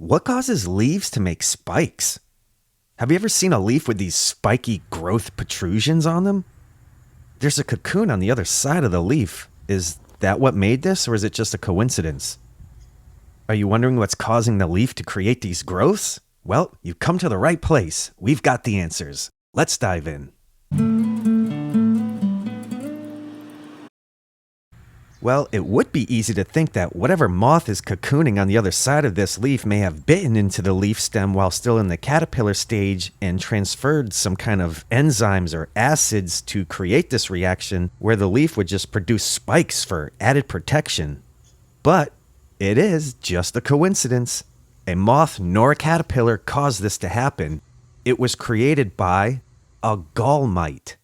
What causes leaves to make spikes? Have you ever seen a leaf with these spiky growth protrusions on them? There's a cocoon on the other side of the leaf. Is that what made this, or is it just a coincidence? Are you wondering what's causing the leaf to create these growths? Well, you've come to the right place. We've got the answers. Let's dive in. Well, it would be easy to think that whatever moth is cocooning on the other side of this leaf may have bitten into the leaf stem while still in the caterpillar stage and transferred some kind of enzymes or acids to create this reaction where the leaf would just produce spikes for added protection. But it is just a coincidence. A moth nor a caterpillar caused this to happen. It was created by a gall mite.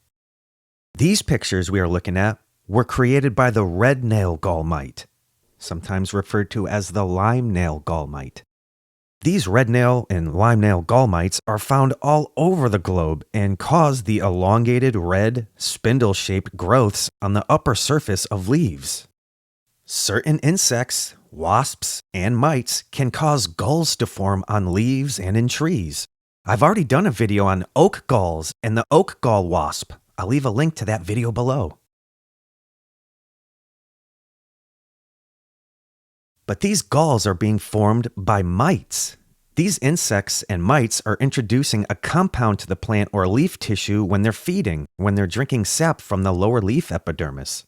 These pictures we are looking at were created by the red nail gall mite, sometimes referred to as the lime nail gall mite. These red nail and lime nail gall mites are found all over the globe and cause the elongated red, spindle-shaped growths on the upper surface of leaves. Certain insects, wasps, and mites can cause galls to form on leaves and in trees. I've already done a video on oak galls and the oak gall wasp. I'll leave a link to that video below. But these galls are being formed by mites. These insects and mites are introducing a compound to the plant or leaf tissue when they're feeding, when they're drinking sap from the lower leaf epidermis.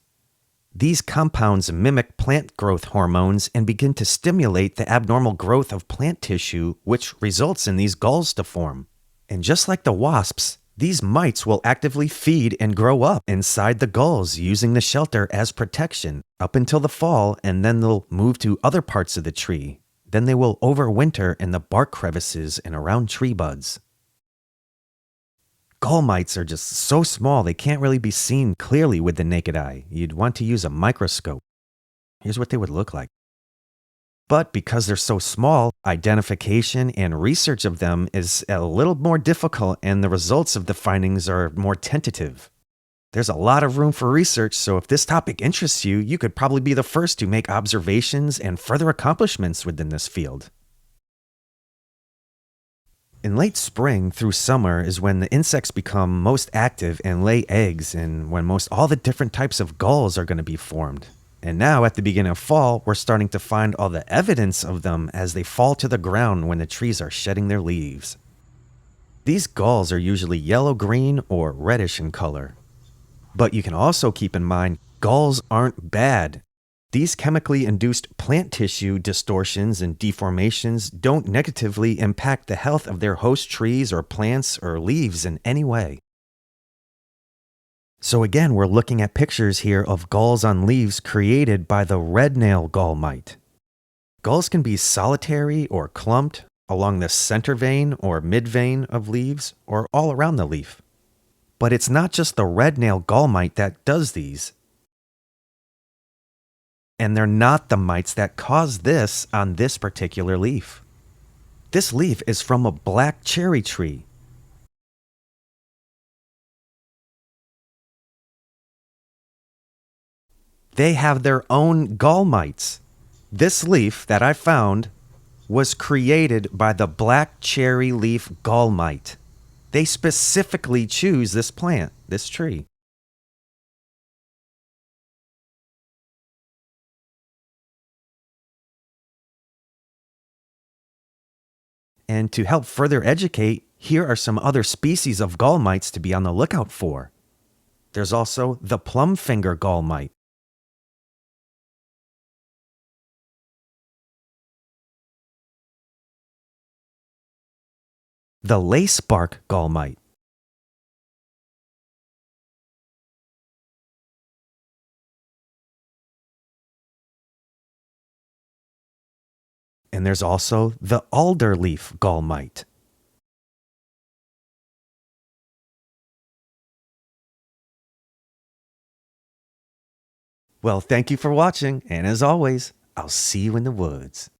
These compounds mimic plant growth hormones and begin to stimulate the abnormal growth of plant tissue, which results in these galls to form. And just like the wasps, these mites will actively feed and grow up inside the galls using the shelter as protection up until the fall, and then they'll move to other parts of the tree. Then they will overwinter in the bark crevices and around tree buds. Gall mites are just so small they can't really be seen clearly with the naked eye. You'd want to use a microscope. Here's what they would look like. But because they're so small, identification and research of them is a little more difficult, and the results of the findings are more tentative. There's a lot of room for research, so if this topic interests you, you could probably be the first to make observations and further accomplishments within this field. In late spring through summer is when the insects become most active and lay eggs, and when most all the different types of galls are going to be formed. And now, at the beginning of fall, we're starting to find all the evidence of them as they fall to the ground when the trees are shedding their leaves. These galls are usually yellow-green or reddish in color. But you can also keep in mind, galls aren't bad. These chemically induced plant tissue distortions and deformations don't negatively impact the health of their host trees or plants or leaves in any way. So again, we're looking at pictures here of galls on leaves created by the red nail gall mite. Galls can be solitary or clumped along the center vein or mid vein of leaves or all around the leaf. But it's not just the red nail gall mite that does these. And they're not the mites that cause this on this particular leaf. This leaf is from a black cherry tree. They have their own gall mites. This leaf that I found was created by the black cherry leaf gall mite. They specifically choose this plant, this tree. And to help further educate, here are some other species of gall mites to be on the lookout for. There's also the plum finger gall mite. The Lacebark gall mite. And there's also the alder leaf gall mite. Well, thank you for watching, and as always, I'll see you in the woods.